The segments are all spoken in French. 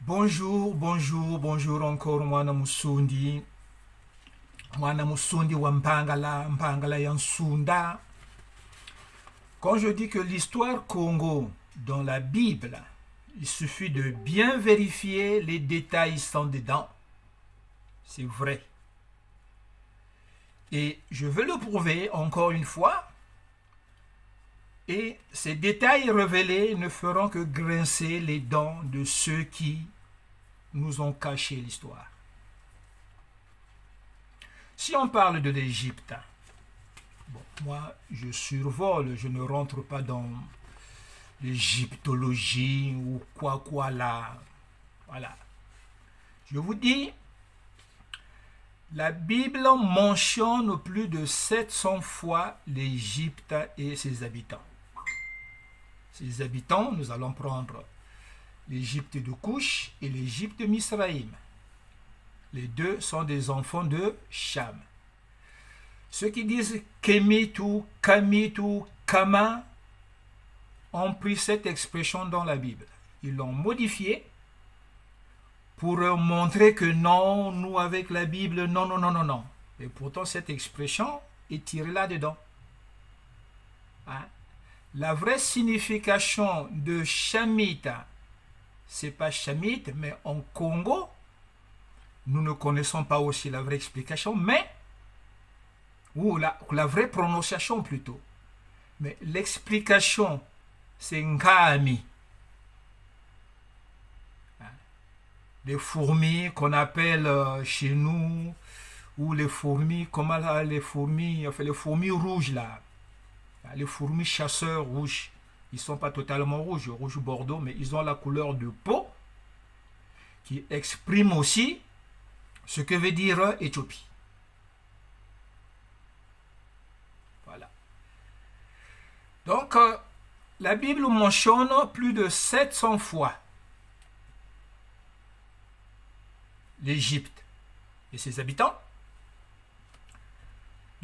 Bonjour, bonjour, bonjour encore mwana musundi wa mpangala ya Nsunda. Quand je dis que l'histoire Congo dans la Bible, il suffit de bien vérifier les détails sont dedans. C'est vrai. Et je veux le prouver encore une fois. Et ces détails révélés ne feront que grincer les dents de ceux qui nous ont caché l'histoire. Si on parle de l'Égypte, bon, moi je survole, je ne rentre pas dans l'égyptologie ou quoi là. Voilà. Je vous dis, la Bible mentionne plus de 700 fois l'Égypte et ses habitants. Ces habitants, nous allons prendre l'Égypte de Couche et l'Égypte de Misraïm. Les deux sont des enfants de Cham. Ceux qui disent Kemitu, Kamitu, Kama ont pris cette expression dans la Bible. Ils l'ont modifiée pour montrer que non, nous avec la Bible, non. Et pourtant cette expression est tirée là-dedans. Hein? La vraie signification de Chamita, c'est pas Chamite, mais en Congo, nous ne connaissons pas aussi la vraie explication, mais, ou la vraie prononciation plutôt. Mais l'explication, c'est Nkami. Les fourmis qu'on appelle chez nous, ou les fourmis, comment là, les fourmis rouges là, les fourmis chasseurs rouges, ils ne sont pas totalement rouges, rouge bordeaux, mais ils ont la couleur de peau qui exprime aussi ce que veut dire Éthiopie. Voilà. Donc, la Bible mentionne plus de 700 fois l'Égypte et ses habitants.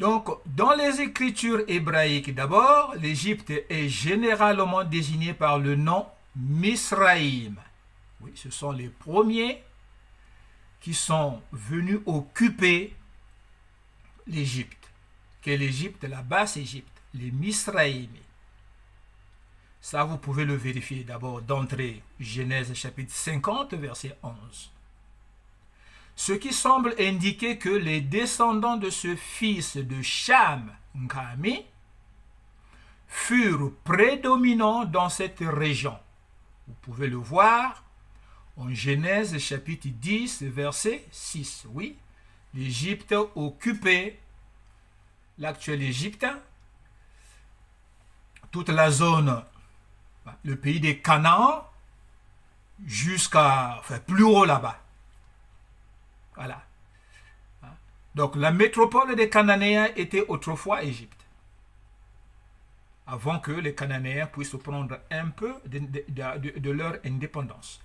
Donc, dans les écritures hébraïques d'abord, l'Égypte est généralement désignée par le nom Misraïm. Oui, ce sont les premiers qui sont venus occuper l'Égypte, qui est l'Égypte, la basse Égypte, les Misraïm. Ça, vous pouvez le vérifier d'abord d'entrée, Genèse chapitre 50, verset 11. Ce qui semble indiquer que les descendants de ce fils de Cham, Nkami, furent prédominants dans cette région. Vous pouvez le voir en Genèse chapitre 10, verset 6. Oui, l'Égypte occupait l'actuel Égypte, toute la zone, le pays des Canaan, jusqu'à, plus haut là-bas. Voilà. Donc la métropole des Cananéens était autrefois Égypte, avant que les Cananéens puissent prendre un peu de leur indépendance,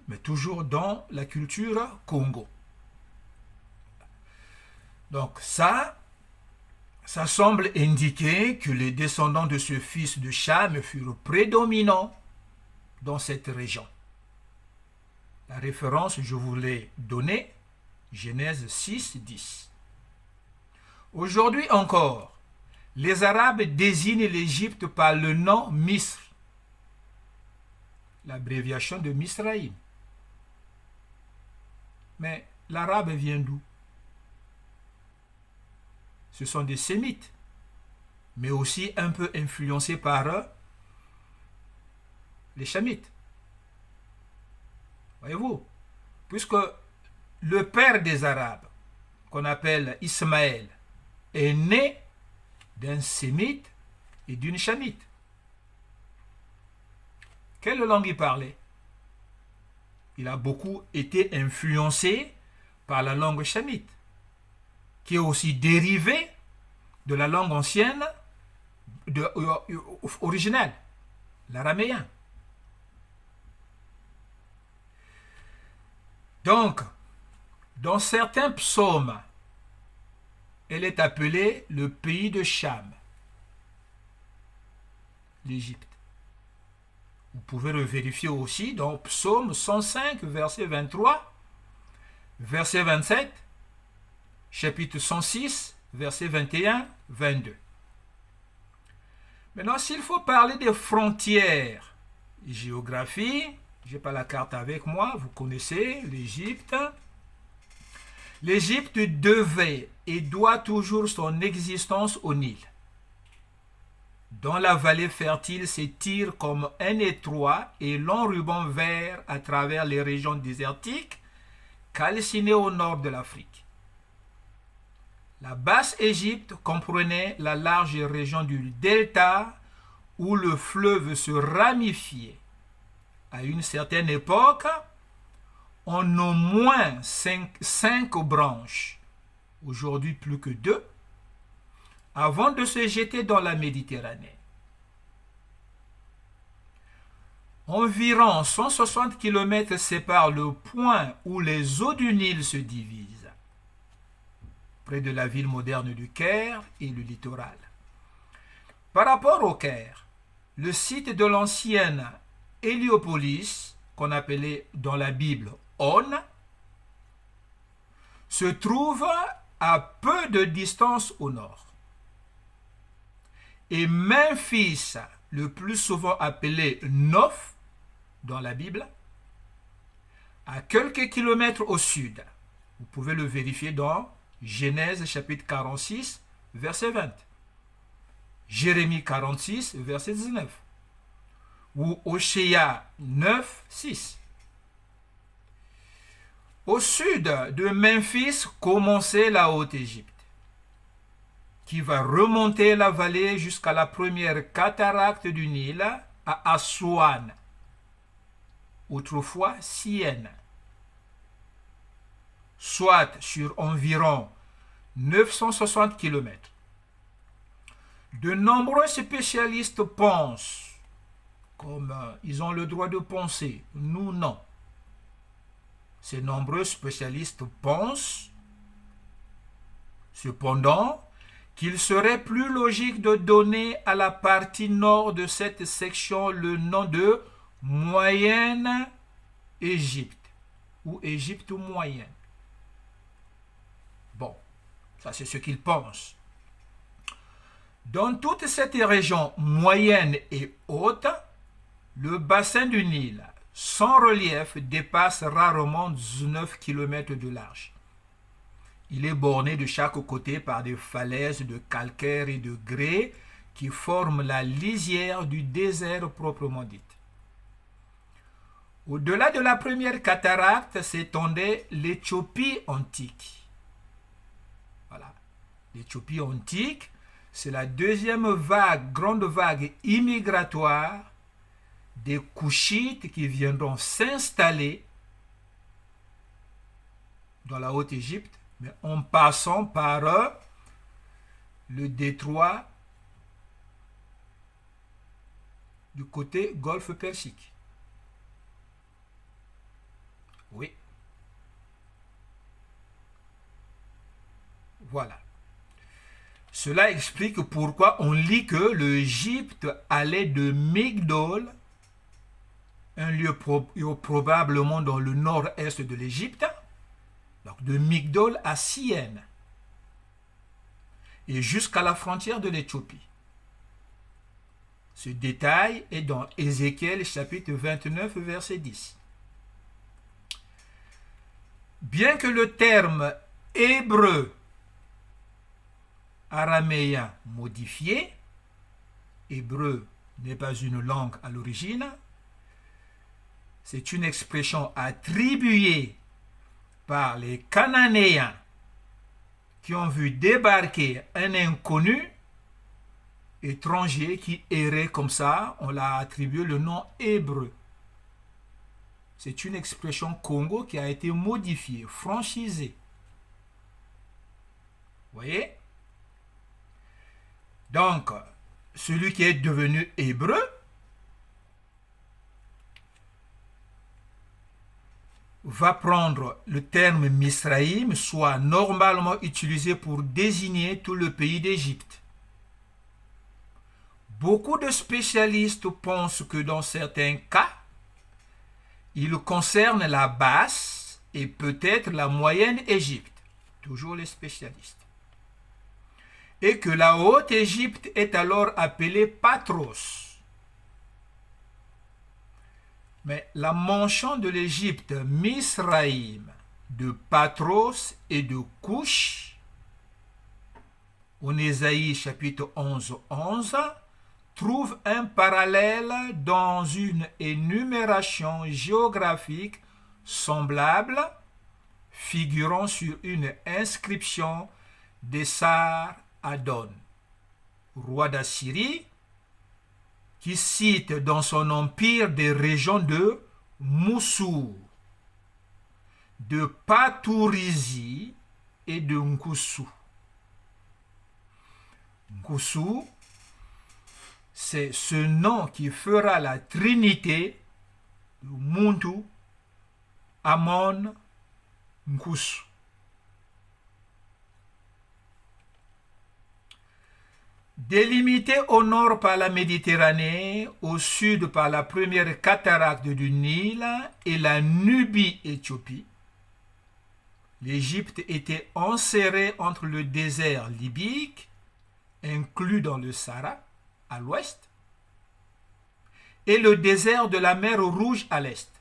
mais toujours dans la culture Congo. Donc ça semble indiquer que les descendants de ce fils de Cham furent prédominants dans cette région. La référence, je vous l'ai donnée, Genèse 6, 10. Aujourd'hui encore, les Arabes désignent l'Égypte par le nom Misr, l'abréviation de Misraïm. Mais l'arabe vient d'où? Ce sont des Sémites, mais aussi un peu influencés par les Chamites. Voyez-vous, puisque le père des Arabes, qu'on appelle Ismaël, est né d'un Sémite et d'une Chamite. Quelle langue il parlait? Il a beaucoup été influencé par la langue chamite, qui est aussi dérivée de la langue ancienne originale, l'araméen. Donc, dans certains psaumes, elle est appelée le pays de Cham, l'Égypte. Vous pouvez le vérifier aussi dans Psaume 105, verset 23, verset 27, chapitre 106, verset 21, 22. Maintenant, s'il faut parler des frontières géographiques, je n'ai pas la carte avec moi, vous connaissez l'Égypte. L'Égypte devait et doit toujours son existence au Nil, dont la vallée fertile s'étire comme un étroit et long ruban vert à travers les régions désertiques, calcinées au nord de l'Afrique. La Basse-Égypte comprenait la large région du delta où le fleuve se ramifiait. À une certaine époque, on a au moins cinq branches, aujourd'hui plus que 2, avant de se jeter dans la Méditerranée. Environ 160 km séparent le point où les eaux du Nil se divisent, près de la ville moderne du Caire et le littoral. Par rapport au Caire, le site de l'ancienne Héliopolis, qu'on appelait dans la Bible On, se trouve à peu de distance au nord. Et Memphis, le plus souvent appelé Noph dans la Bible, à quelques kilomètres au sud. Vous pouvez le vérifier dans Genèse chapitre 46, verset 20. Jérémie 46, verset 19. Ou Oshéa 9, 6. Au sud de Memphis commençait la Haute-Égypte, qui va remonter la vallée jusqu'à la première cataracte du Nil à Assouan, autrefois Syène, soit sur environ 960 km. De nombreux spécialistes pensent, comme ils ont le droit de penser, nous non. Ces nombreux spécialistes pensent, cependant, qu'il serait plus logique de donner à la partie nord de cette section le nom de Moyenne Égypte ou Égypte moyenne. Bon, ça c'est ce qu'ils pensent. Dans toute cette région moyenne et haute, le bassin du Nil, sans relief, dépasse rarement 19 km de large. Il est borné de chaque côté par des falaises de calcaire et de grès qui forment la lisière du désert proprement dite. Au-delà de la première cataracte s'étendait l'Éthiopie antique. Voilà. L'Éthiopie antique, c'est la deuxième grande vague immigratoire des Couchites qui viendront s'installer dans la Haute-Égypte, mais en passant par le détroit du côté Golfe Persique. Oui. Voilà. Cela explique pourquoi on lit que l'Égypte allait de Migdol, un lieu probablement dans le nord-est de l'Égypte, donc de Migdol à Syène, et jusqu'à la frontière de l'Éthiopie. Ce détail est dans Ézéchiel chapitre 29, verset 10. Bien que le terme hébreu araméen modifié, hébreu n'est pas une langue à l'origine, c'est une expression attribuée par les Cananéens qui ont vu débarquer un inconnu étranger qui errait comme ça, on l'a attribué le nom hébreu. C'est une expression Congo qui a été modifiée, franchisée. Vous voyez? Donc, celui qui est devenu hébreu va prendre le terme Misraïm, soit normalement utilisé pour désigner tout le pays d'Égypte. Beaucoup de spécialistes pensent que dans certains cas, il concerne la basse et peut-être la moyenne Égypte, toujours les spécialistes, et que la haute Égypte est alors appelée Patros. Mais la mention de l'Égypte Misraïm, de Patros et de Couche, en Ésaïe chapitre 11, trouve un parallèle dans une énumération géographique semblable figurant sur une inscription d'Essar-Adon, roi d'Assyrie, qui cite dans son empire des régions de Moussour, de Patourisie et de Nkoussou. Nkoussou, c'est ce nom qui fera la trinité de Muntu, Amon, Nkoussou. Délimité au nord par la Méditerranée, au sud par la première cataracte du Nil et la Nubie-Éthiopie, l'Égypte était enserrée entre le désert libyque, inclus dans le Sahara, à l'ouest, et le désert de la mer Rouge à l'est.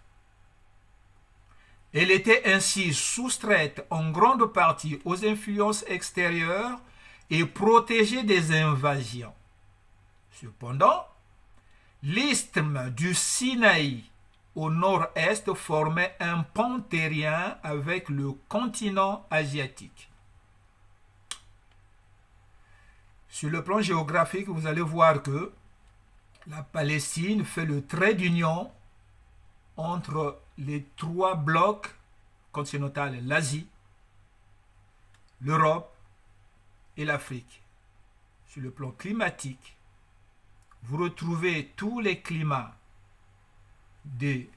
Elle était ainsi soustraite en grande partie aux influences extérieures et protégée des invasions. Cependant, l'isthme du Sinaï au nord-est formait un pont terrien avec le continent asiatique. Sur le plan géographique, vous allez voir que la Palestine fait le trait d'union entre les trois blocs continentaux, l'Asie, l'Europe et l'Afrique. Sur le plan climatique, vous retrouvez tous les climats des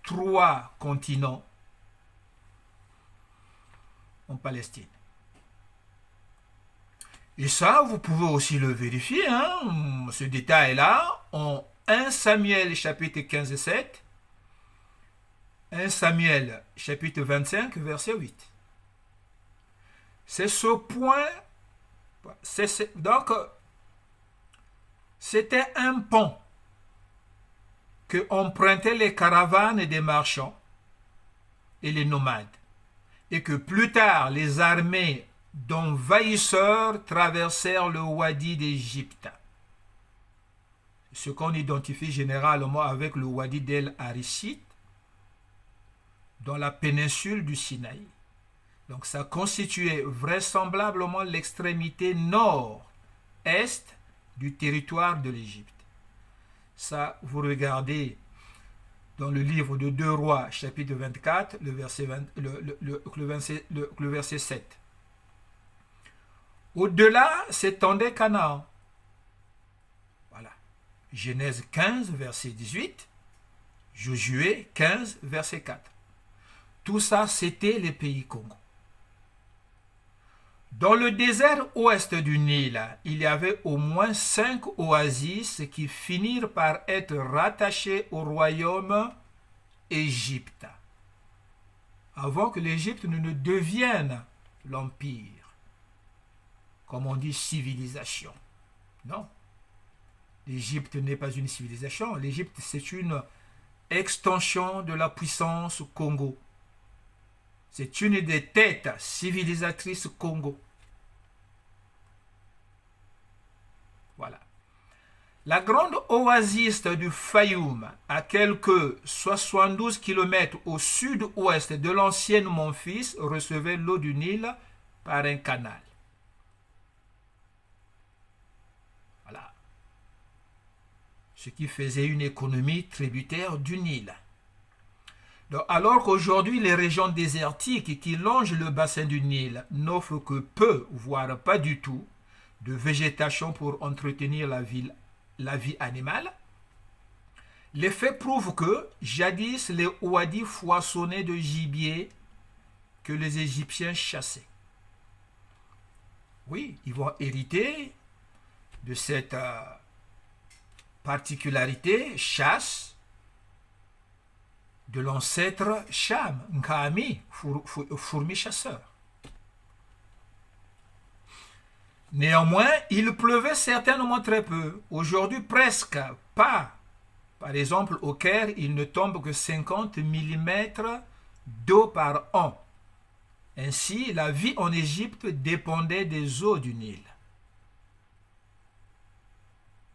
trois continents en Palestine. Et ça, vous pouvez aussi le vérifier, ce détail-là, en 1 Samuel chapitre 15 et 7, 1 Samuel chapitre 25, verset 8. C'est ce point, donc, c'était un pont que empruntaient les caravanes des marchands et les nomades, et que plus tard les armées d'envahisseurs traversèrent le Wadi d'Égypte, ce qu'on identifie généralement avec le Wadi d'El Arishit, dans la péninsule du Sinaï. Donc ça constituait vraisemblablement l'extrémité nord-est du territoire de l'Égypte. Ça, vous regardez dans le livre de 2 Rois, chapitre 24, le verset 7. Au-delà s'étendait Canaan. Voilà. Genèse 15, verset 18. Josué 15, verset 4. Tout ça, c'était les pays Congo. Dans le désert ouest du Nil, il y avait au moins 5 oasis qui finirent par être rattachées au royaume Égypte, avant que l'Égypte ne devienne l'empire, comme on dit civilisation. Non, l'Égypte n'est pas une civilisation, l'Égypte c'est une extension de la puissance Congo. C'est une des têtes civilisatrices Congo. Voilà. La grande oasis du Fayoum, à quelques 72 km au sud-ouest de l'ancienne Memphis, recevait l'eau du Nil par un canal. Voilà. Ce qui faisait une économie tributaire du Nil. Donc, alors qu'aujourd'hui, les régions désertiques qui longent le bassin du Nil n'offrent que peu, voire pas du tout, de végétation pour entretenir la vie animale, les faits prouvent que, jadis, les ouadis foisonnaient de gibier que les Égyptiens chassaient. Oui, ils vont hériter de cette particularité, chasse de l'ancêtre Cham, Nkami, fourmi chasseur. Néanmoins, il pleuvait certainement très peu. Aujourd'hui, presque pas. Par exemple, au Caire, il ne tombe que 50 mm d'eau par an. Ainsi, la vie en Égypte dépendait des eaux du Nil.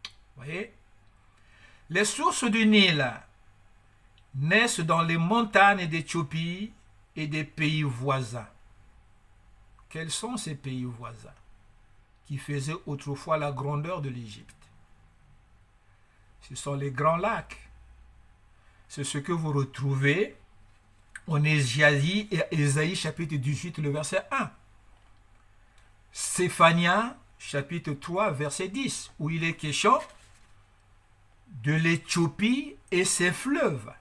Vous voyez? Les sources du Nil naissent dans les montagnes d'Éthiopie et des pays voisins. Quels sont ces pays voisins qui faisaient autrefois la grandeur de l'Égypte? Ce sont les grands lacs. C'est ce que vous retrouvez en Ésaïe chapitre 18, le verset 1. Séphania chapitre 3, verset 10, où il est question de l'Éthiopie et ses fleuves.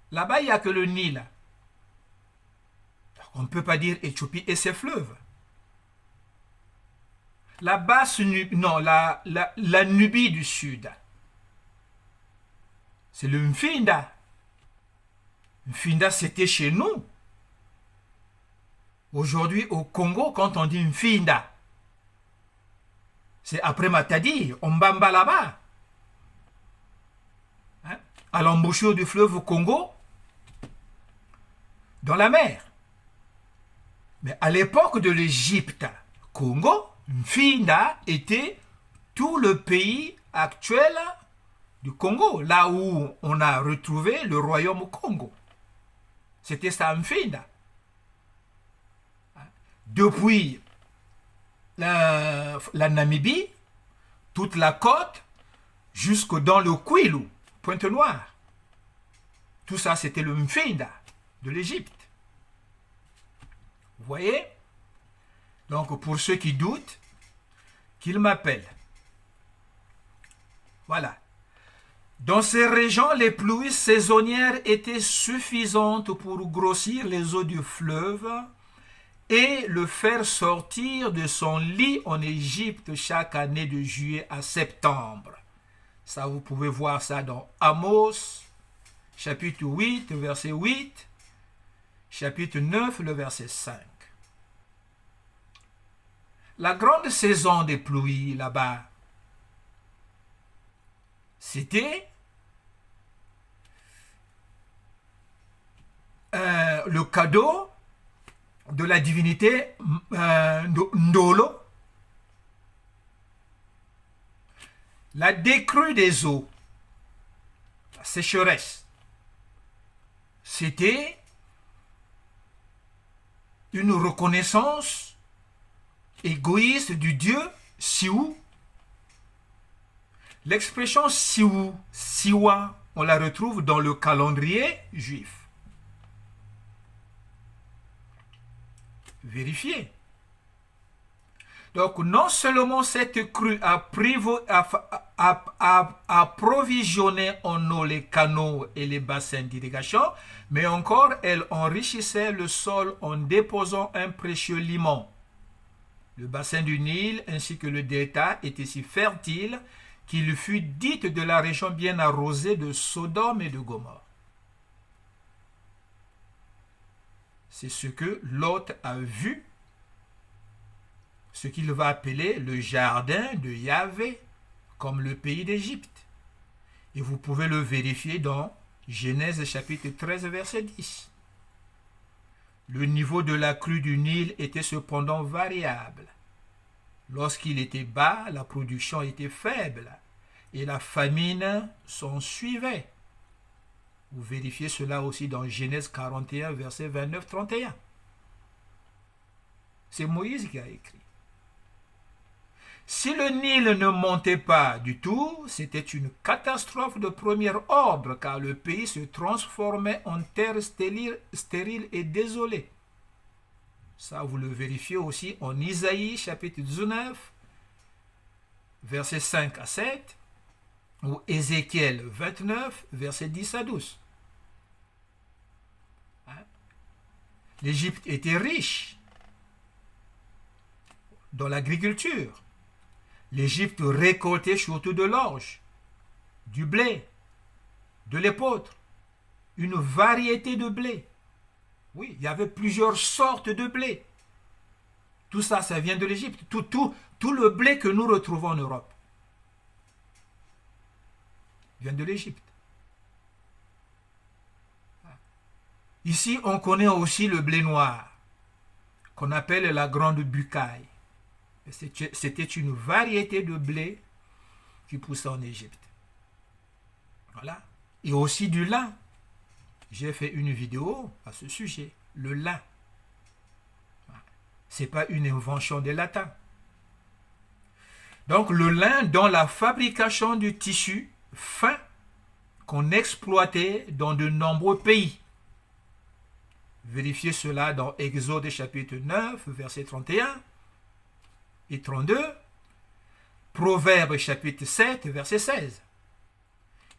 Là-bas, il n'y a que le Nil. On ne peut pas dire Éthiopie et ses fleuves. La basse Nubie, non, la Nubie du Sud. C'est le Mfinda. Mfinda, c'était chez nous. Aujourd'hui, au Congo, quand on dit Mfinda, c'est après Matadi, Ombamba là-bas. Hein? À l'embouchure du fleuve Congo, dans la mer. Mais à l'époque de l'Égypte, Congo, Mfinda était tout le pays actuel du Congo, là où on a retrouvé le royaume Congo. C'était ça, Mfinda. Depuis la Namibie, toute la côte, jusque dans le Kwilu, Pointe-Noire. Tout ça, c'était le Mfinda de l'Égypte. Vous voyez? Donc, pour ceux qui doutent, qu'ils m'appellent. Voilà. Dans ces régions, les pluies saisonnières étaient suffisantes pour grossir les eaux du fleuve et le faire sortir de son lit en Égypte chaque année de juillet à septembre. Ça, vous pouvez voir ça dans Amos, chapitre 8, verset 8, chapitre 9, le verset 5. La grande saison des pluies là-bas, c'était le cadeau de la divinité Ndolo. La décrue des eaux, la sécheresse, c'était une reconnaissance égoïste du dieu Siou. L'expression Siou, Siwa, on la retrouve dans le calendrier juif. Vérifiez. Donc, non seulement cette crue a approvisionné en eau les canaux et les bassins d'irrigation, mais encore, elle enrichissait le sol en déposant un précieux limon. Le bassin du Nil ainsi que le delta étaient si fertiles qu'il fut dite de la région bien arrosée de Sodome et de Gomorrhe. C'est ce que Lot a vu, ce qu'il va appeler le jardin de Yahvé, comme le pays d'Égypte. Et vous pouvez le vérifier dans Genèse chapitre 13, verset 10. Le niveau de la crue du Nil était cependant variable. Lorsqu'il était bas, la production était faible et la famine s'en suivait. Vous vérifiez cela aussi dans Genèse 41, verset 29-31. C'est Moïse qui a écrit. Si le Nil ne montait pas du tout, c'était une catastrophe de premier ordre, car le pays se transformait en terre stérile et désolée. Ça, vous le vérifiez aussi en Isaïe, chapitre 19, versets 5 à 7, ou Ézéchiel 29, versets 10 à 12. L'Égypte était riche dans l'agriculture. L'Égypte récoltait surtout de l'orge, du blé, de l'épeautre, une variété de blé. Oui, il y avait plusieurs sortes de blé. Tout ça, ça vient de l'Égypte. Tout le blé que nous retrouvons en Europe vient de l'Égypte. Ici, on connaît aussi le blé noir, qu'on appelle la grande bucaille. C'était une variété de blé qui poussait en Égypte. Voilà. Et aussi du lin. J'ai fait une vidéo à ce sujet. Le lin. Ce n'est pas une invention des latins. Donc le lin dans la fabrication du tissu fin qu'on exploitait dans de nombreux pays. Vérifiez cela dans Exode chapitre 9, versets 31 et 32. Proverbes chapitre 7, verset 16.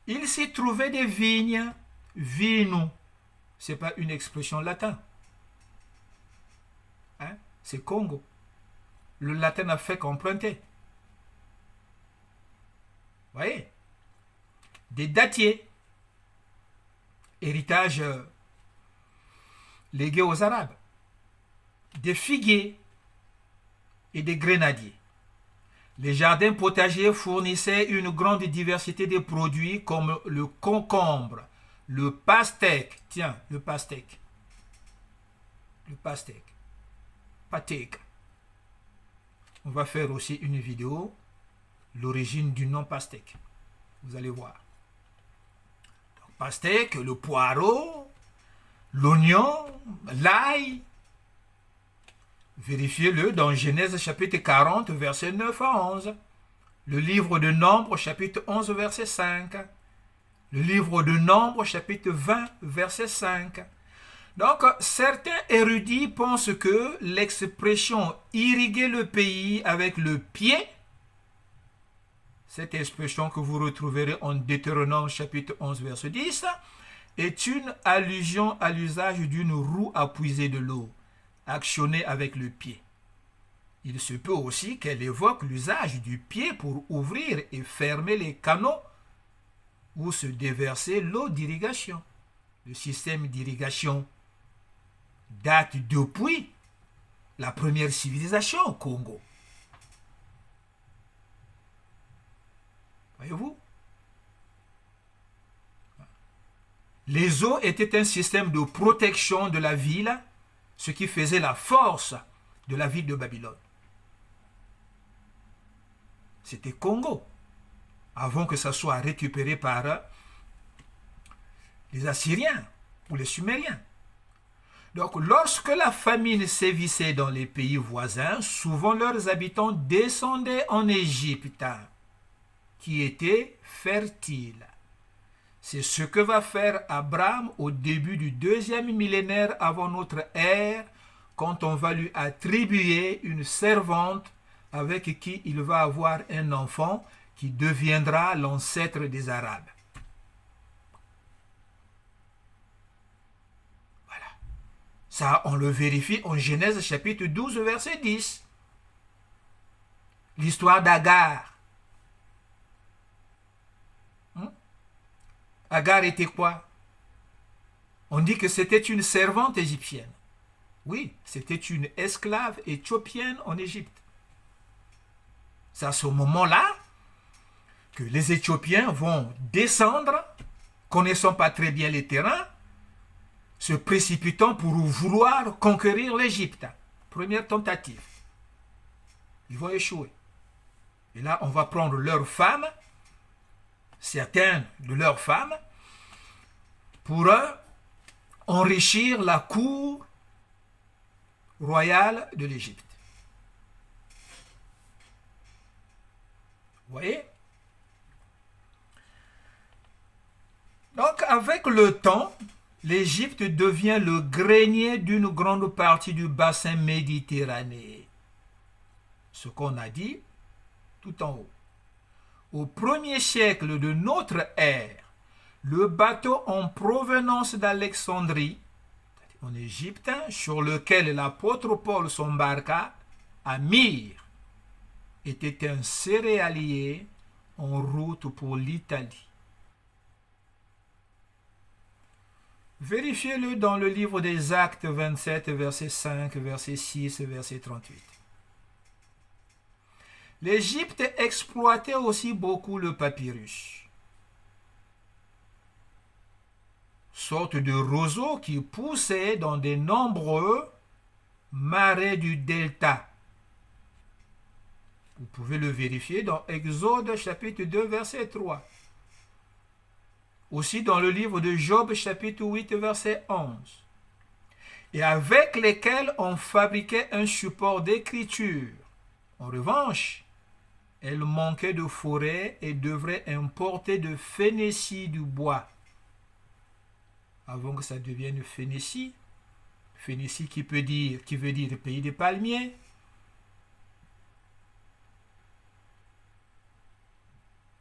Il s'y trouvait des vignes, vino. Ce n'est pas une expression latine. Hein? C'est Congo. Le latin n'a fait qu'emprunter. Vous voyez? Des dattiers. Héritage légué aux Arabes. Des figuiers et des grenadiers. Les jardins potagers fournissaient une grande diversité de produits comme le concombre, le pastèque. Tiens, le pastèque. Le pastèque. Pastèque. On va faire aussi une vidéo, l'origine du nom pastèque. Vous allez voir. Donc, pastèque, le poireau, l'oignon, l'ail. Vérifiez-le dans Genèse chapitre 40, verset 9 à 11. Le livre de Nombres, chapitre 11, verset 5. Le livre de Nombres, chapitre 20, verset 5. Donc, certains érudits pensent que l'expression « irriguer le pays avec le pied », cette expression que vous retrouverez en Deutéronome, chapitre 11, verset 10, est une allusion à l'usage d'une roue à puiser de l'eau, actionnée avec le pied. Il se peut aussi qu'elle évoque l'usage du pied pour ouvrir et fermer les canaux où se déversait l'eau d'irrigation. Le système d'irrigation date depuis la première civilisation au Congo. Voyez-vous? Les eaux étaient un système de protection de la ville, ce qui faisait la force de la ville de Babylone. C'était Congo, avant que ça soit récupéré par les Assyriens ou les Sumériens. Donc, lorsque la famine sévissait dans les pays voisins, souvent leurs habitants descendaient en Égypte, qui était fertile. C'est ce que va faire Abraham au début du 2e millénaire avant notre ère, quand on va lui attribuer une servante avec qui il va avoir un enfant qui deviendra l'ancêtre des Arabes. Voilà. Ça, on le vérifie en Genèse chapitre 12, verset 10. L'histoire d'Agar. Agar était quoi? On dit que c'était une servante égyptienne. Oui, c'était une esclave éthiopienne en Égypte. C'est à ce moment-là que les Éthiopiens vont descendre, connaissant pas très bien les terrains, se précipitant pour vouloir conquérir l'Égypte. Première tentative. Ils vont échouer. Et là, on va prendre leurs femmes, certaines de leurs femmes, pour enrichir la cour royale de l'Égypte. Vous voyez? Donc, avec le temps, l'Égypte devient le grenier d'une grande partie du bassin méditerranéen. Ce qu'on a dit tout en haut. Au 1er siècle de notre ère, le bateau en provenance d'Alexandrie, en Égypte, sur lequel l'apôtre Paul s'embarqua à Myre, était un céréalier en route pour l'Italie. Vérifiez-le dans le livre des Actes 27, verset 5, verset 6, verset 38. L'Égypte exploitait aussi beaucoup le papyrus, sorte de roseau qui poussait dans de nombreux marais du delta. Vous pouvez le vérifier dans Exode chapitre 2, verset 3. Aussi dans le livre de Job chapitre 8, verset 11. Et avec lesquels on fabriquait un support d'écriture. En revanche, elle manquait de forêt et devrait importer de Phénicie du bois. Avant que ça devienne Phénicie. Phénicie qui veut dire pays des palmiers.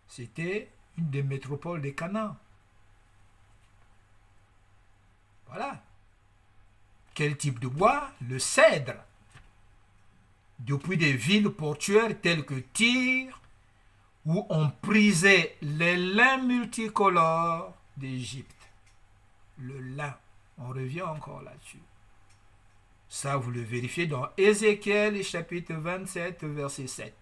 C'était une des métropoles des Canaan. Voilà. Quel type de bois? Le cèdre. Depuis des villes portuaires telles que Tyr, où on prisait les lins multicolores d'Égypte. Le lin, on revient encore là-dessus. Ça, vous le vérifiez dans Ézéchiel chapitre 27, verset 7.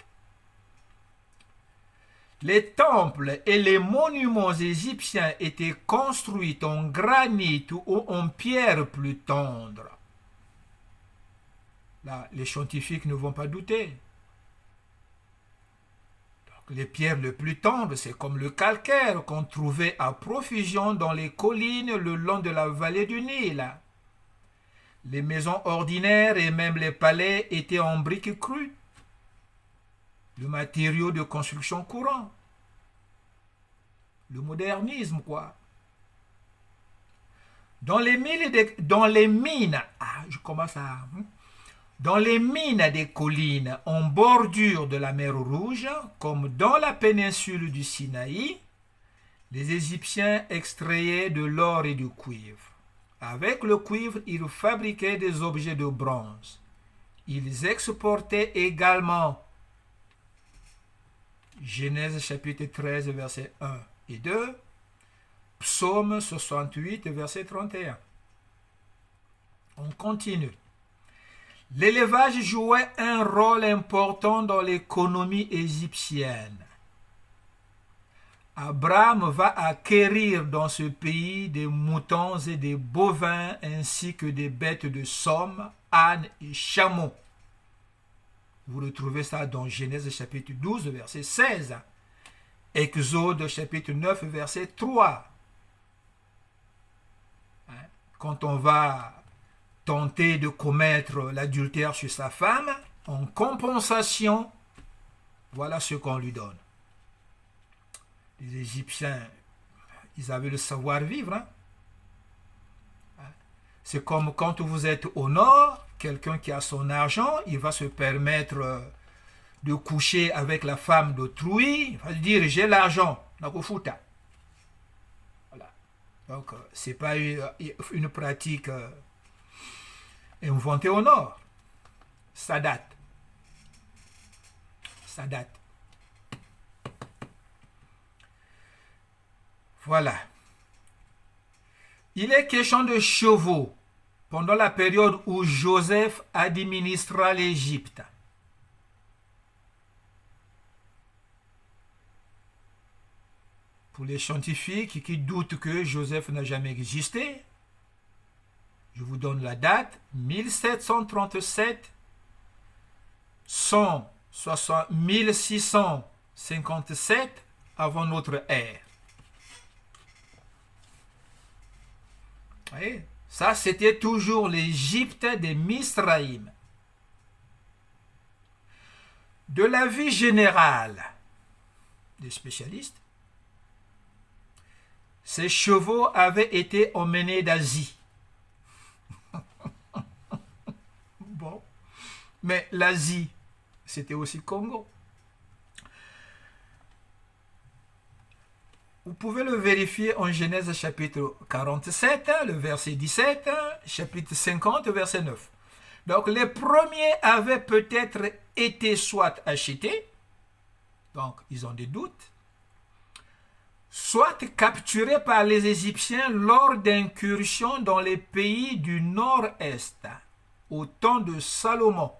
Les temples et les monuments égyptiens étaient construits en granit ou en pierre plus tendre. Là, les scientifiques ne vont pas douter. Donc, les pierres les plus tendres, c'est comme le calcaire qu'on trouvait à profusion dans les collines le long de la vallée du Nil. Les maisons ordinaires et même les palais étaient en briques crues, le matériau de construction courant. Le modernisme, quoi. Dans les mines des collines en bordure de la mer Rouge, comme dans la péninsule du Sinaï, les Égyptiens extrayaient de l'or et du cuivre. Avec le cuivre, ils fabriquaient des objets de bronze. Ils exportaient également. Genèse chapitre 13, versets 1 et 2. Psaume 68, verset 31. On continue. L'élevage jouait un rôle important dans l'économie égyptienne. Abraham va acquérir dans ce pays des moutons et des bovins ainsi que des bêtes de somme, ânes et chameaux. Vous retrouvez ça dans Genèse chapitre 12, verset 16. Exode chapitre 9, verset 3. Quand on va tenter de commettre l'adultère sur sa femme, en compensation, voilà ce qu'on lui donne. Les Égyptiens, ils avaient le savoir-vivre. C'est comme quand vous êtes au nord, quelqu'un qui a son argent, il va se permettre de coucher avec la femme d'autrui, il va dire j'ai l'argent, voilà. Donc, ce n'est pas une pratique inventée au nord. Ça date. Voilà. Il est question de chevaux pendant la période où Joseph administra l'Égypte. Pour les scientifiques qui doutent que Joseph n'a jamais existé, je vous donne la date, 1737, 1657 avant notre ère. Vous voyez, ça c'était toujours l'Égypte des Misraïm. De l'avis général des spécialistes, ces chevaux avaient été emmenés d'Asie. Bon, mais l'Asie, c'était aussi Congo. Vous pouvez le vérifier en Genèse chapitre 47, le verset 17, chapitre 50, verset 9. Donc les premiers avaient peut-être été soit achetés, Donc, ils ont des doutes. Soit capturés par les Égyptiens lors d'incursions dans les pays du nord-est, au temps de Salomon.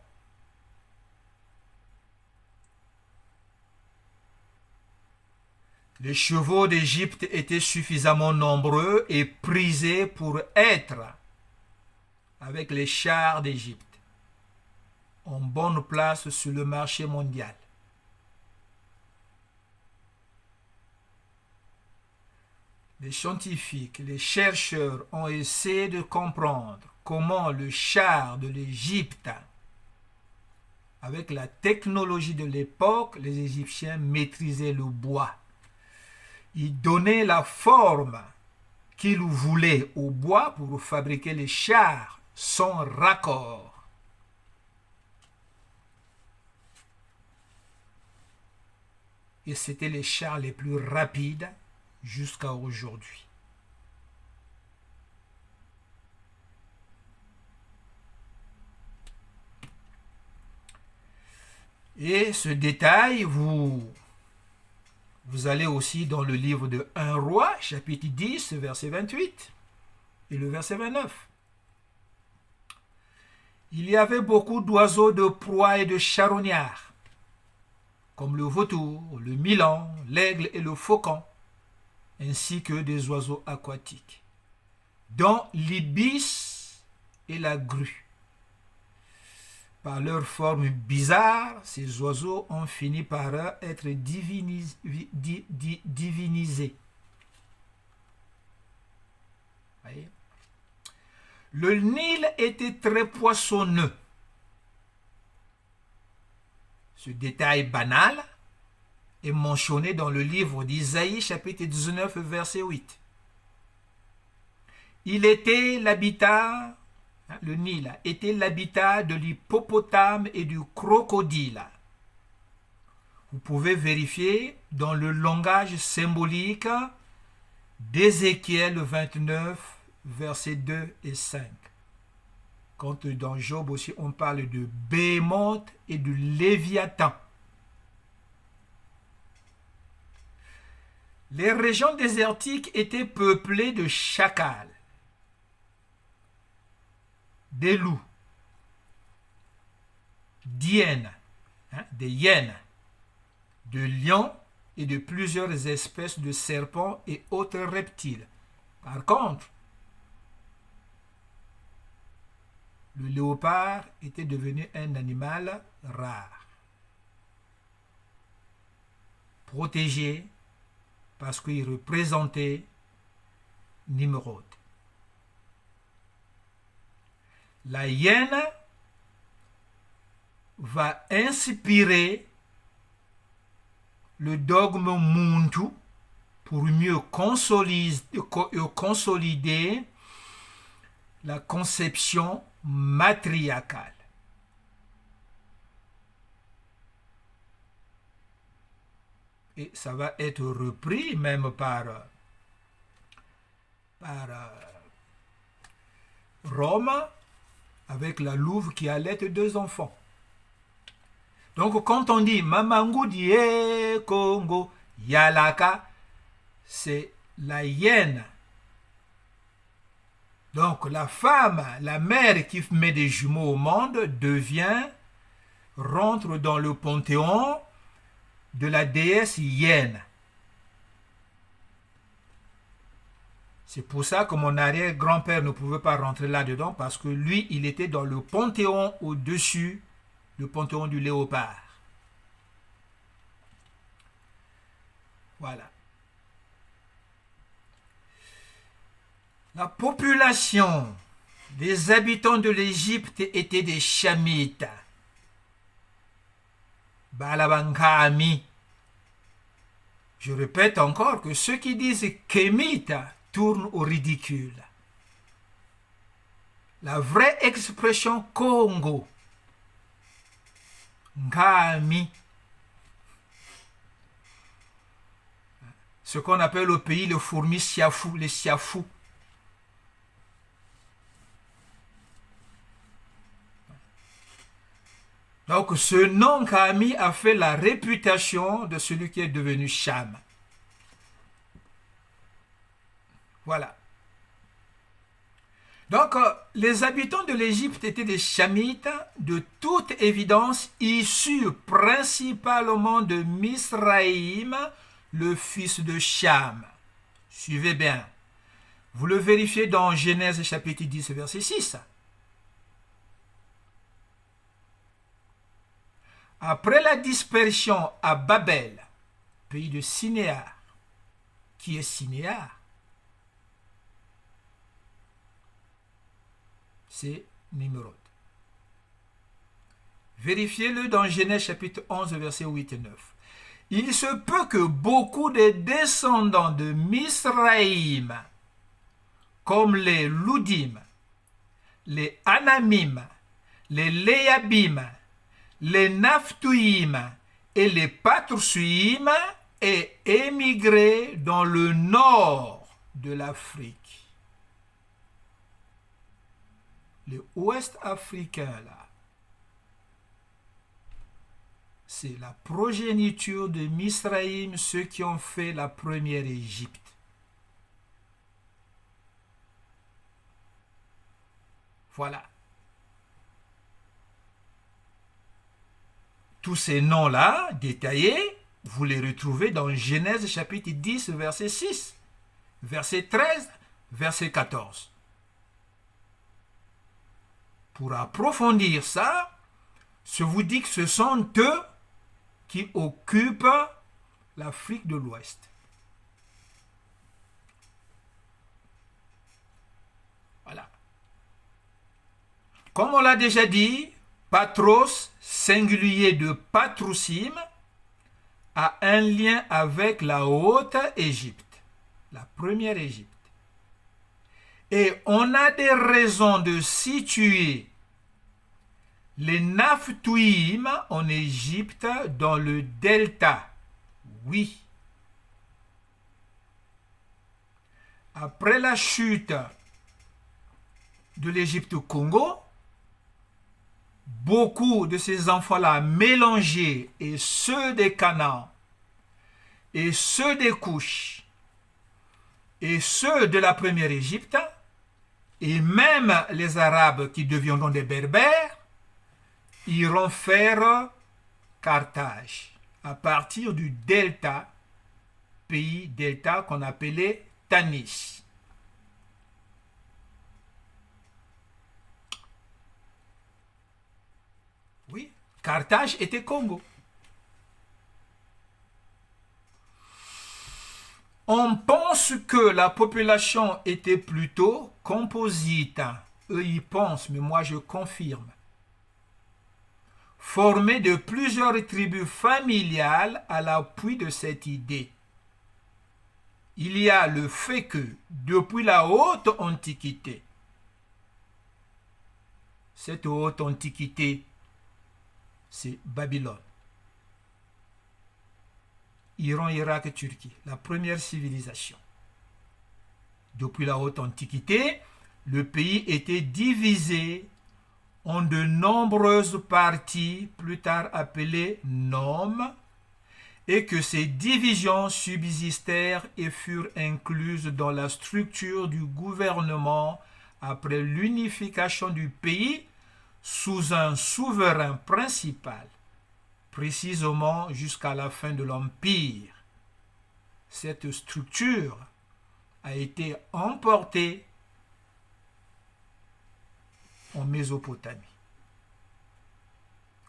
Les chevaux d'Égypte étaient suffisamment nombreux et prisés pour être, avec les chars d'Égypte, en bonne place sur le marché mondial. Les scientifiques, les chercheurs ont essayé de comprendre comment le char de l'Égypte, avec la technologie de l'époque, les Égyptiens maîtrisaient le bois. Ils donnaient la forme qu'ils voulaient au bois pour fabriquer les chars sans raccord. Et c'était les chars les plus rapides jusqu'à aujourd'hui. Et ce détail, vous allez aussi dans le livre de 1 Roi, chapitre 10, verset 28 et le verset 29. Il y avait beaucoup d'oiseaux de proie et de charognards, comme le vautour, le milan, l'aigle et le faucon, ainsi que des oiseaux aquatiques, dont l'ibis et la grue. Par leur forme bizarre, ces oiseaux ont fini par être divinisés. Voyez? Le Nil était très poissonneux. Ce détail banal est mentionné dans le livre d'Isaïe, chapitre 19, verset 8. Il était l'habitat, le Nil était l'habitat de l'hippopotame et du crocodile. Vous pouvez vérifier dans le langage symbolique d'Ézéchiel 29, versets 2 et 5. Quand dans Job aussi on parle de Béhémoth et du Léviathan. Les régions désertiques étaient peuplées de chacals, des loups, d'hyènes, des hyènes, de lions et de plusieurs espèces de serpents et autres reptiles. Par contre, le léopard était devenu un animal rare, protégé parce qu'il représentait Nimrod. La hyène va inspirer le dogme Muntu pour mieux consolider la conception matriarcale. Et ça va être repris même par Rome avec la louve qui allait 2 enfants. Donc quand on dit Mamangu die Congo Yalaka, c'est la hyène. Donc la femme, la mère qui met des jumeaux au monde rentre dans le panthéon de la déesse hyène. C'est pour ça que mon arrière-grand-père ne pouvait pas rentrer là-dedans, parce que lui, il était dans le panthéon au-dessus, le panthéon du léopard. Voilà. La population des habitants de l'Égypte était des Chamites. Balabankami. Je répète encore que ceux qui disent Kémite tournent au ridicule. La vraie expression Congo, Nkami, ce qu'on appelle au pays le fourmi siafou, les siafous. Donc ce nom Khami a fait la réputation de celui qui est devenu Cham. Voilà. Donc les habitants de l'Égypte étaient des Chamites, de toute évidence issus principalement de Misraïm, le fils de Cham. Suivez bien. Vous le vérifiez dans Genèse chapitre 10, verset 6. Après la dispersion à Babel, pays de Sinéar, qui est Sinéar? C'est Nimrod. Vérifiez-le dans Genèse chapitre 11, versets 8 et 9. Il se peut que beaucoup des descendants de Misraïm, comme les Loudim, les Anamim, les Léabim, les Naphtuim et les Patrussuim aient émigré dans le nord de l'Afrique. Les Ouest africains, là, c'est la progéniture de Misraïm, ceux qui ont fait la première Égypte. Voilà. Tous ces noms-là, détaillés, vous les retrouvez dans Genèse chapitre 10, verset 6, verset 13, verset 14. Pour approfondir ça, je vous dis que ce sont eux qui occupent l'Afrique de l'Ouest. Voilà. Comme on l'a déjà dit, Patros, singulier de Patroussim, a un lien avec la Haute Égypte, la première Égypte. Et on a des raisons de situer les Naphtuim en Égypte dans le delta. Oui. Après la chute de l'Égypte au Congo, beaucoup de ces enfants-là mélangés, et ceux des Canaan, et ceux des Couches, et ceux de la première Égypte, et même les Arabes qui deviendront des Berbères, iront faire Carthage à partir du delta, pays delta qu'on appelait Tanis. Oui, Carthage était Congo. On pense que la population était plutôt composite. Eux y pensent, mais moi je confirme. Formée de plusieurs tribus familiales à l'appui de cette idée. Il y a le fait que, depuis la haute antiquité, cette haute antiquité, c'est Babylone, Iran, Irak et Turquie, la première civilisation. Depuis la haute antiquité, le pays était divisé en de nombreuses parties, plus tard appelées nomes, et que ces divisions subsistèrent et furent incluses dans la structure du gouvernement après l'unification du pays sous un souverain principal, précisément jusqu'à la fin de l'Empire. Cette structure a été emportée en Mésopotamie.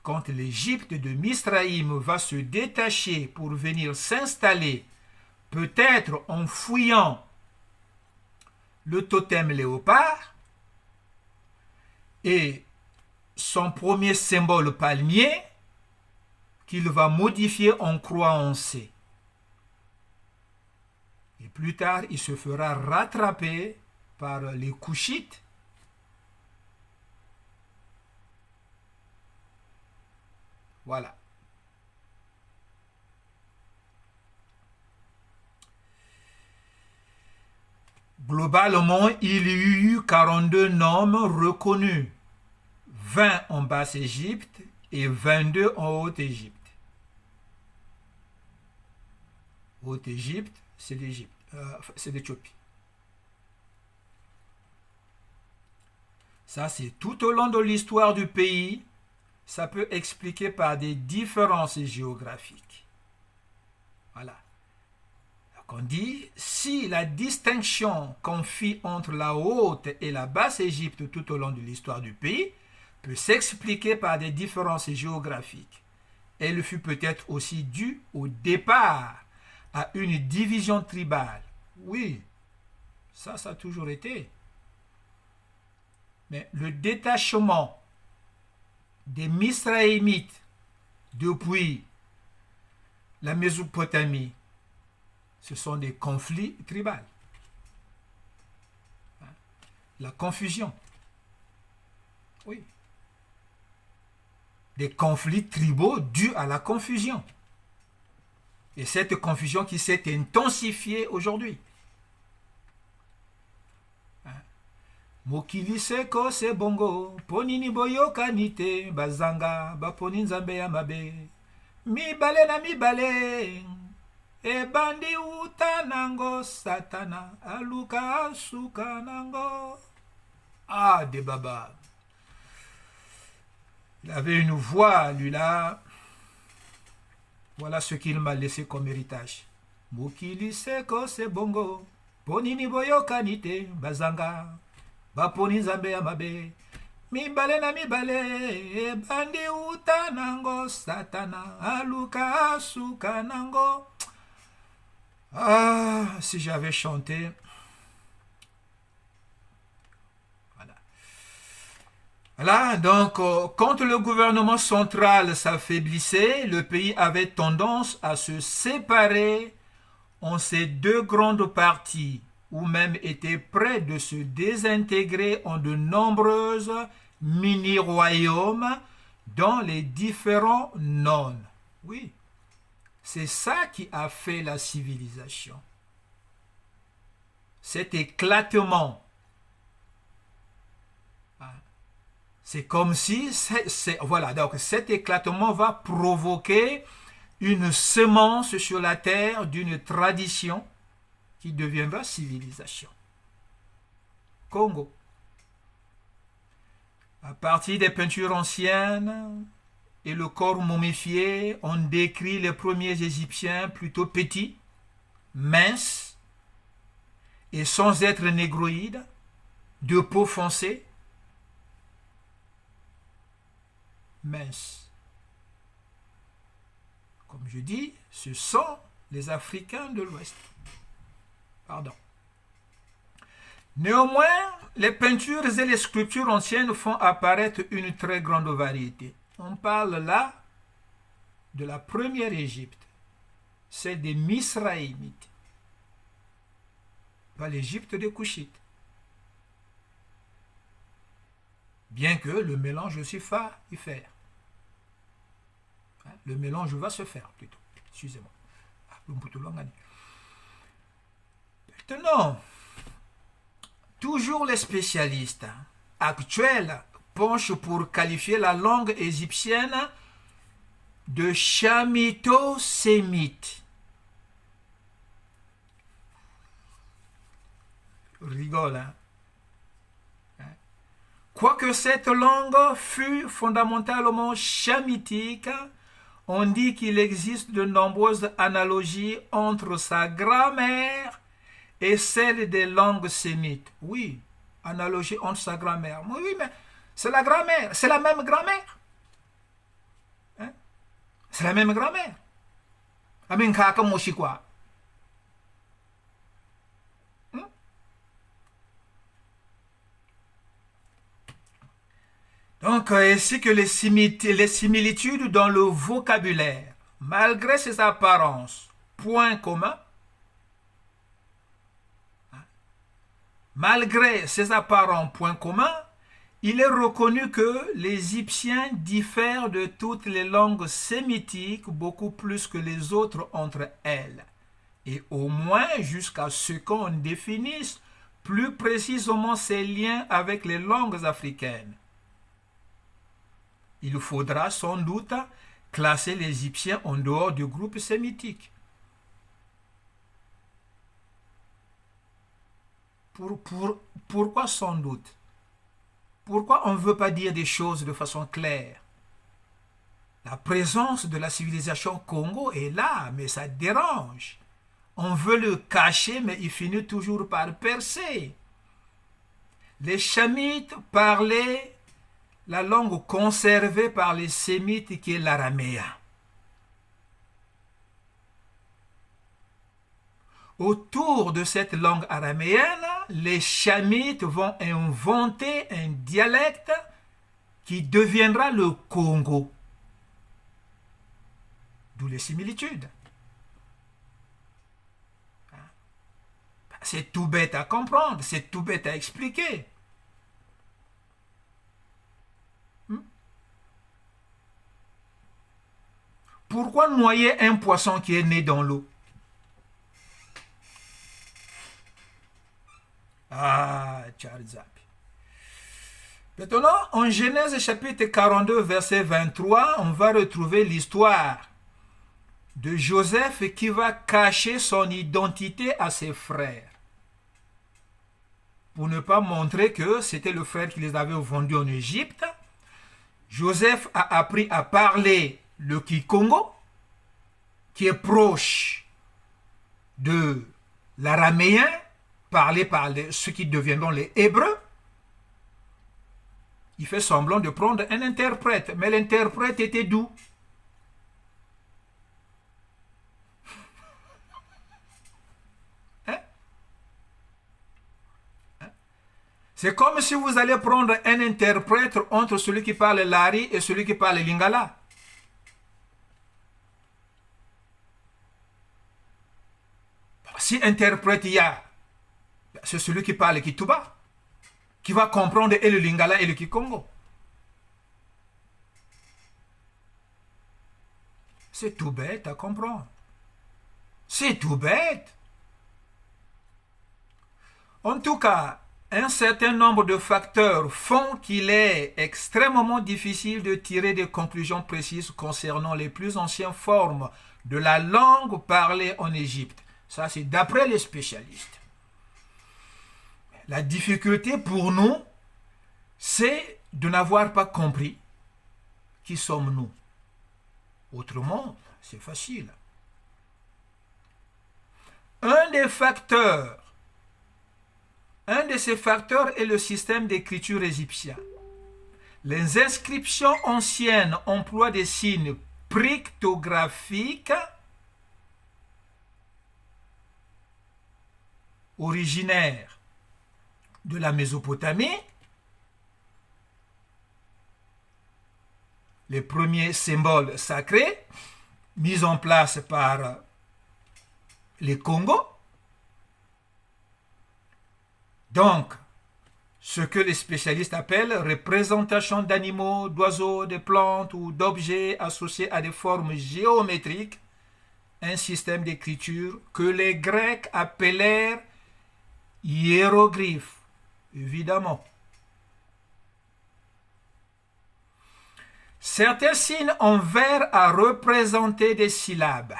Quand l'Égypte de Misraïm va se détacher pour venir s'installer, peut-être en fouillant le totem léopard et son premier symbole palmier, qu'il va modifier en croix en C. Et plus tard, il se fera rattraper par les Couchites. Voilà. Globalement, il y eut 42 noms reconnus, 20 en Basse-Égypte et 22 en Haute-Égypte. Haute-Égypte, c'est l'Égypte, c'est l'Éthiopie. Ça, c'est tout au long de l'histoire du pays. Ça peut expliquer par des différences géographiques. Voilà. Donc on dit, si la distinction qu'on fit entre la Haute et la Basse Égypte tout au long de l'histoire du pays peut s'expliquer par des différences géographiques, elle fut peut-être aussi due au départ à une division tribale. Oui, ça a toujours été. Mais le détachement des Misraémites depuis la Mésopotamie, ce sont des conflits tribaux. La confusion. Oui. Des conflits tribaux dus à la confusion. Et cette confusion qui s'est intensifiée aujourd'hui. Mokili seko se bongo, ponini boyo kanite, bazanga, baponi nzambe ya mabe. Mibale na mibale, e bandi uta nango satana, aluka asuka nango. Ah, des babas. Il avait une voix, lui-là. Voilà ce qu'il m'a laissé comme héritage. Mokili seko se bongo, ponini boyo kanite, bazanga, baponi nzambe ya mabe. Mibale na mibale, bandi uta nango satana, aluka asuka nango. Ah, si j'avais chanté. Voilà, donc quand le gouvernement central s'affaiblissait, le pays avait tendance à se séparer en ces deux grandes parties, ou même était près de se désintégrer en de nombreuses mini-royaumes dans les différents nônes. Oui, c'est ça qui a fait la civilisation. Cet éclatement. C'est comme si, voilà, donc cet éclatement va provoquer une semence sur la terre d'une tradition qui deviendra civilisation. Congo. À partir des peintures anciennes et le corps momifié, on décrit les premiers Égyptiens plutôt petits, minces et sans être négroïdes, de peau foncée, minces. Comme je dis, ce sont les Africains de l'Ouest. Pardon. Néanmoins, les peintures et les sculptures anciennes font apparaître une très grande variété. On parle là de la première Égypte, celle des Misraémites, pas l'Égypte des Couchites. Bien que le mélange aussi va y faire. Le mélange va se faire plutôt. Excusez-moi. Maintenant, toujours les spécialistes actuels penchent pour qualifier la langue égyptienne de chamito-sémite. Rigole, hein? Quoique cette langue fût fondamentalement chamitique, on dit qu'il existe de nombreuses analogies entre sa grammaire et celle des langues sémites. Oui, analogie entre sa grammaire. Oui, mais c'est la grammaire, c'est la même grammaire. Hein? C'est la même grammaire. Amin kaka moshi quoi. Donc, ainsi que les similitudes dans le vocabulaire, malgré ses apparences, points communs, malgré ses apparents points communs, il est reconnu que les Égyptiens diffèrent de toutes les langues sémitiques beaucoup plus que les autres entre elles, et au moins jusqu'à ce qu'on définisse plus précisément ses liens avec les langues africaines. il faudra sans doute classer les Égyptiens en dehors du groupe sémitique. Pourquoi sans doute? Pourquoi on ne veut pas dire des choses de façon claire? La présence de la civilisation Congo est là, mais ça dérange. On veut le cacher, mais il finit toujours par percer. Les Chamites parlaient la langue conservée par les Sémites qui est l'araméen. Autour de cette langue araméenne, les Chamites vont inventer un dialecte qui deviendra le Congo. D'où les similitudes. C'est tout bête à comprendre, c'est tout bête à expliquer. Pourquoi noyer un poisson qui est né dans l'eau? Ah, Charles Zapi. Maintenant, en Genèse chapitre 42, verset 23, on va retrouver l'histoire de Joseph qui va cacher son identité à ses frères pour ne pas montrer que c'était le frère qui les avait vendus en Égypte. Joseph a appris à parler le Kikongo, qui est proche de l'araméen, parlé par ceux qui deviendront les Hébreux. Il fait semblant de prendre un interprète, mais l'interprète était d'où? C'est comme si vous allez prendre un interprète entre celui qui parle Lari et celui qui parle Lingala. Si interprète il y a, c'est celui qui parle Kituba, qui va comprendre et le Lingala et le Kikongo. C'est tout bête à comprendre. C'est tout bête. En tout cas, un certain nombre de facteurs font qu'il est extrêmement difficile de tirer des conclusions précises concernant les plus anciennes formes de la langue parlée en Égypte. Ça, c'est d'après les spécialistes. La difficulté pour nous, c'est de n'avoir pas compris qui sommes-nous. Autrement, c'est facile. Un de ces facteurs est le système d'écriture égyptien. Les inscriptions anciennes emploient des signes pictographiques originaires de la Mésopotamie. Les premiers symboles sacrés mis en place par les Congos. Donc, ce que les spécialistes appellent représentation d'animaux, d'oiseaux, de plantes ou d'objets associés à des formes géométriques, un système d'écriture que les Grecs appelèrent hiéroglyphes, évidemment. Certains signes en vers à représenter des syllabes,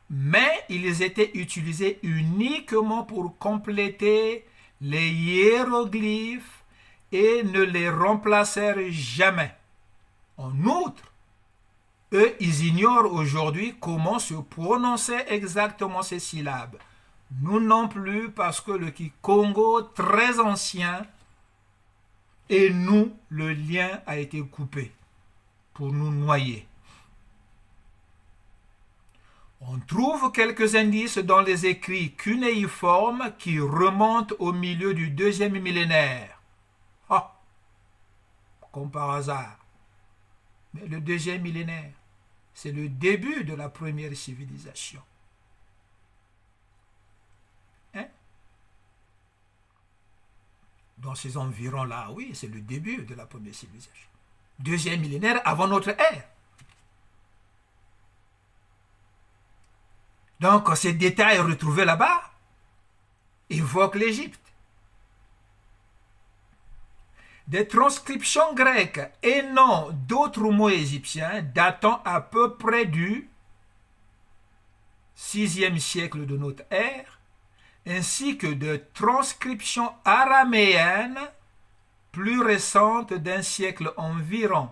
mais ils étaient utilisés uniquement pour compléter les hiéroglyphes et ne les remplacèrent jamais. En outre, eux, ils ignorent aujourd'hui comment se prononcer exactement ces syllabes. Nous non plus, parce que le Kikongo, très ancien, et nous, le lien a été coupé pour nous noyer. On trouve quelques indices dans les écrits cunéiformes qui remontent au milieu du 2e millénaire. Ah, comme par hasard. Mais le 2e millénaire, c'est le début de la première civilisation. Hein? Dans ces environs-là, oui, c'est le début de la première civilisation. 2e millénaire avant notre ère. Donc, ces détails retrouvés là-bas évoquent l'Égypte. des transcriptions grecques et non d'autres mots égyptiens datant à peu près du 6e siècle de notre ère, ainsi que de transcriptions araméennes plus récentes d'un siècle environ,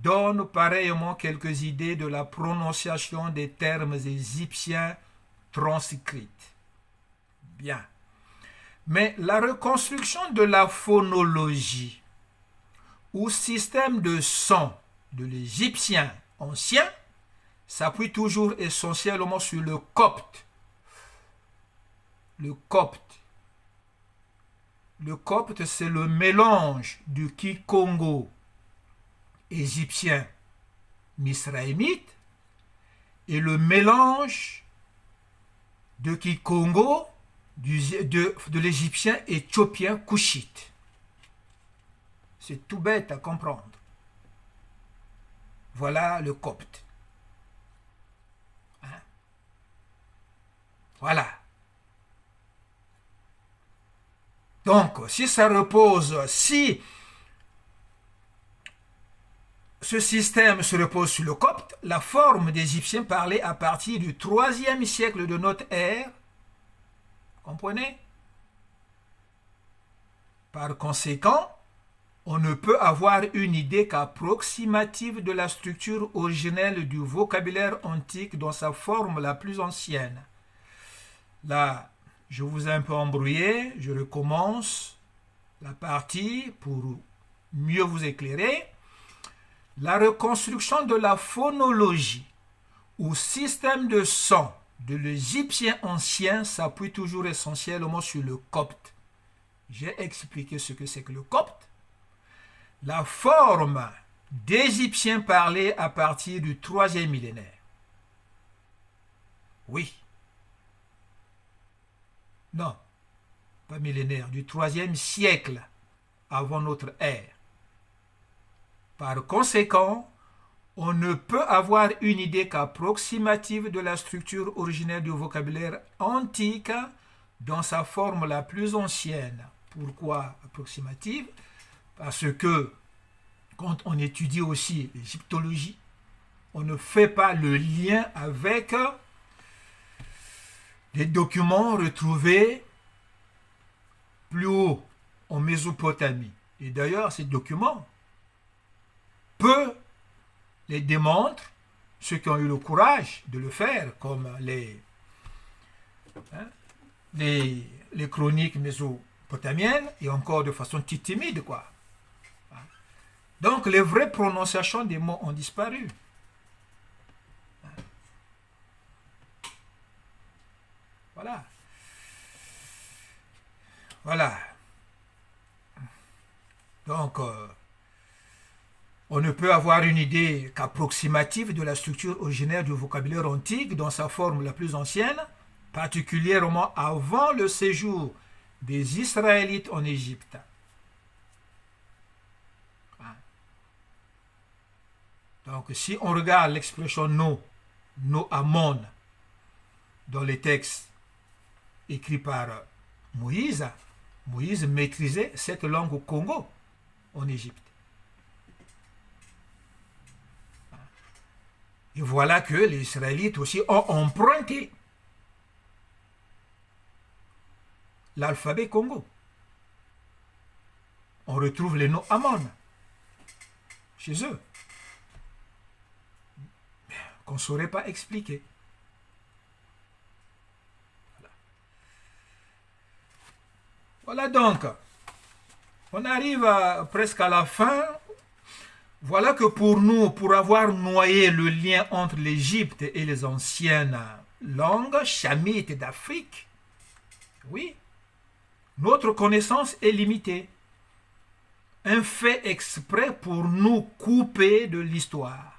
donnent pareillement quelques idées de la prononciation des termes égyptiens transcrits. Bien. Mais la reconstruction de la phonologie ou système de son de l'égyptien ancien s'appuie toujours essentiellement sur le copte. Le copte. Le copte, c'est le mélange du kikongo égyptien misraïmite et le mélange de kikongo de l'égyptien éthiopien couchite. C'est tout bête à comprendre. Voilà le copte. Hein? Voilà. Donc, si ça repose, si ce système se repose sur le copte, la forme d'égyptien parlée à partir du 3e siècle de notre ère, comprenez? Par conséquent, on ne peut avoir une idée qu'approximative de la structure originelle du vocabulaire antique dans sa forme la plus ancienne. Là, je vous ai un peu embrouillé, je recommence la partie pour mieux vous éclairer. La reconstruction de la phonologie ou système de son de l'égyptien ancien s'appuie toujours essentiellement sur le copte. J'ai expliqué ce que c'est que le copte. La forme d'égyptien parlé à partir du 3e millénaire. Oui. Non, pas millénaire, du 3e siècle avant notre ère. Par conséquent, on ne peut avoir une idée qu'approximative de la structure originelle du vocabulaire antique dans sa forme la plus ancienne. Pourquoi approximative? Parce que quand on étudie aussi l'égyptologie, on ne fait pas le lien avec les documents retrouvés plus haut en Mésopotamie. Et d'ailleurs, ces documents, peu les démontrent, ceux qui ont eu le courage de le faire, comme les chroniques mésopotamiennes, et encore de façon timide, quoi. Donc, les vraies prononciations des mots ont disparu. Voilà. Voilà. Donc, on ne peut avoir une idée qu'approximative de la structure originaire du vocabulaire antique dans sa forme la plus ancienne, particulièrement avant le séjour des Israélites en Égypte. Donc, si on regarde l'expression no amon dans les textes écrits par Moïse, Moïse maîtrisait cette langue au Congo, en Égypte. Et voilà que les Israélites aussi ont emprunté l'alphabet Congo. On retrouve les noms Amon chez eux, qu'on ne saurait pas expliquer. Voilà donc, on arrive presque à la fin. Voilà que pour nous, pour avoir noyé le lien entre l'Égypte et les anciennes langues chamites d'Afrique, oui, notre connaissance est limitée. Un fait exprès pour nous couper de l'histoire.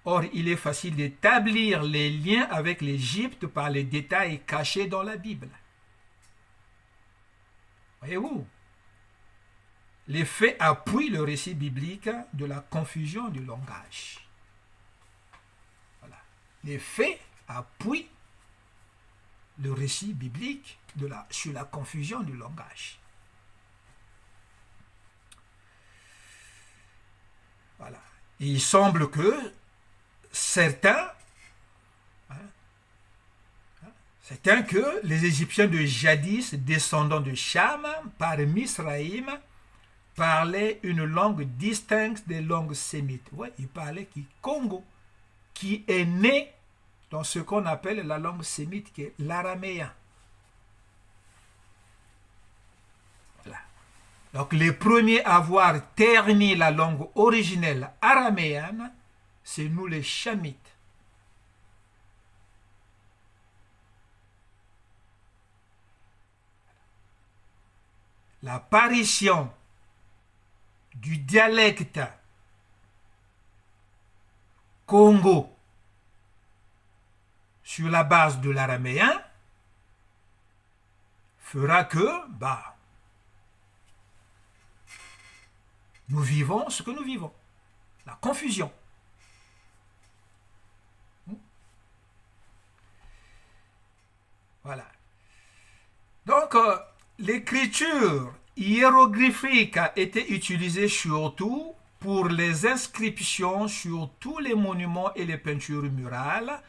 Or, il est facile d'établir les liens avec l'Égypte par les détails cachés dans la Bible. Voyez-vous, les faits appuient le récit biblique de la confusion du langage. Voilà. Les faits appuient le récit biblique sur la confusion du langage. Et il semble que certains, que les Égyptiens de jadis, descendants de Cham, par Misraïm, parlaient une langue distincte des langues sémites. Ouais, ils parlaient Congo, qui est né dans ce qu'on appelle la langue sémite, qui est l'araméen. Voilà. Donc les premiers à avoir terni la langue originelle araméenne, c'est nous les Chamites. L'apparition du dialecte Congo sur la base de l'araméen fera que nous vivons ce que nous vivons. La confusion. Voilà. Donc, l'écriture hiéroglyphique a été utilisée surtout pour les inscriptions sur tous les monuments et les peintures murales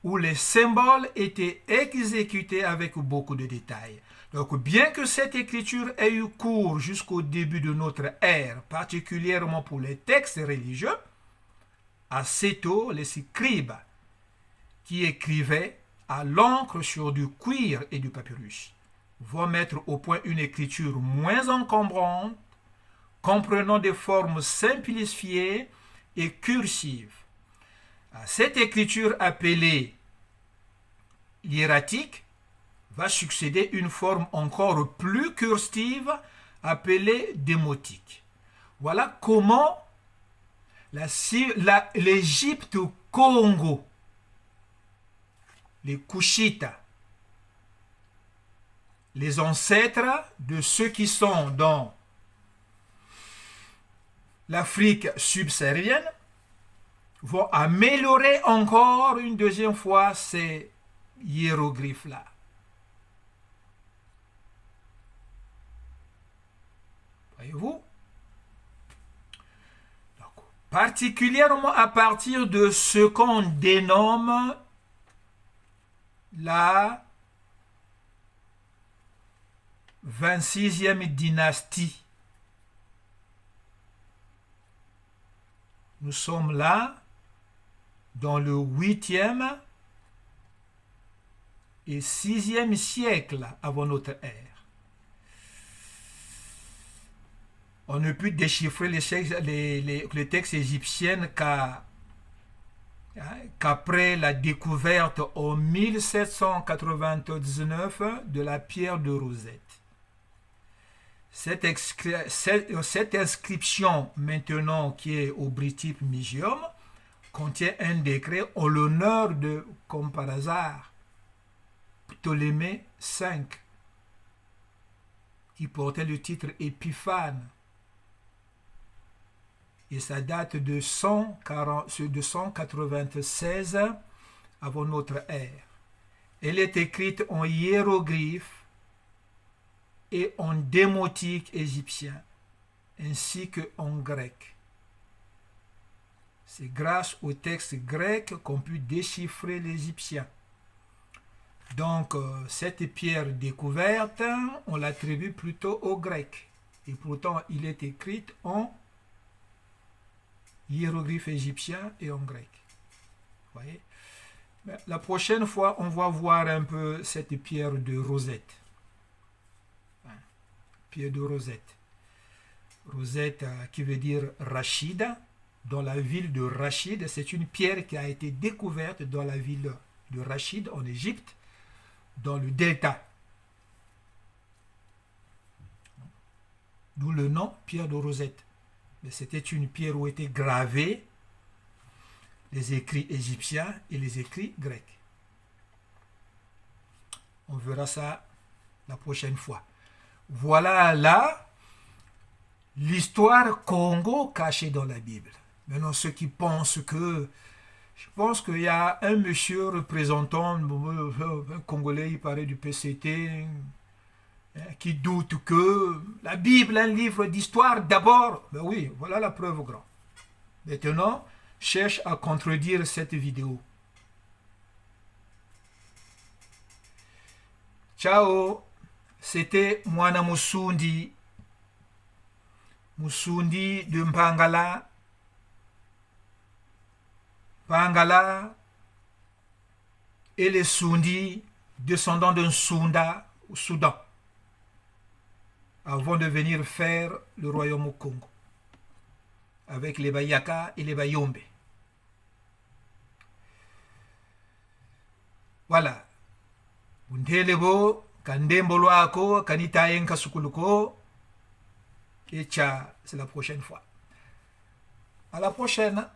où les symboles étaient exécutés avec beaucoup de détails. Donc, bien que cette écriture ait eu cours jusqu'au début de notre ère, particulièrement pour les textes religieux, assez tôt, les scribes qui écrivaient à l'encre sur du cuir et du papyrus vont mettre au point une écriture moins encombrante, comprenant des formes simplifiées et cursives. À cette écriture appelée hiératique va succéder une forme encore plus cursive appelée démotique. Voilà comment l'Égypte Congo, les Kushites, les ancêtres de ceux qui sont dans l'Afrique subsaharienne, vont améliorer encore une deuxième fois ces hiéroglyphes-là. Voyez-vous? Donc, particulièrement à partir de ce qu'on dénomme la 26e dynastie. Nous sommes là dans le 8e et 6e siècle avant notre ère. On ne peut déchiffrer les textes égyptiens qu'après la découverte en 1799 de la pierre de Rosette. Cette inscription maintenant qui est au British Museum contient un décret en l'honneur de, comme par hasard, Ptolémée V, qui portait le titre Épiphane. Et ça date de 196 avant notre ère. Elle est écrite en hiéroglyphe et en démotique égyptien, ainsi qu'en grec. C'est grâce au texte grec qu'on peut déchiffrer l'égyptien. Donc, cette pierre découverte, on l'attribue plutôt au grec. Et pourtant, il est écrit en hiéroglyphe égyptien et en grec. Vous voyez? La prochaine fois, on va voir un peu cette pierre de Rosette. Pierre de Rosette. Rosette qui veut dire Rachida. Dans la ville de Rachid, c'est une pierre qui a été découverte dans la ville de Rachid en Égypte, dans le delta. D'où le nom pierre de Rosette. Mais c'était une pierre où étaient gravés les écrits égyptiens et les écrits grecs. On verra ça la prochaine fois. Voilà là l'histoire Congo cachée dans la Bible. Maintenant, ceux qui pensent que... Je pense qu'il y a un monsieur représentant, un Congolais, il paraît du PCT, qui doute que la Bible est un livre d'histoire d'abord. Ben oui, voilà la preuve grande. Maintenant, cherche à contredire cette vidéo. Ciao, c'était Mwana Musundi, Musundi de Mpangala. Pangala et les Sundi, descendants d'un Sunda au Soudan, avant de venir faire le royaume au Congo, avec les Bayaka et les Bayombe. Voilà. Bundelebo, Kandembolo ako, Kanitayen Kasukuluko, et tcha, c'est la prochaine fois. À la prochaine.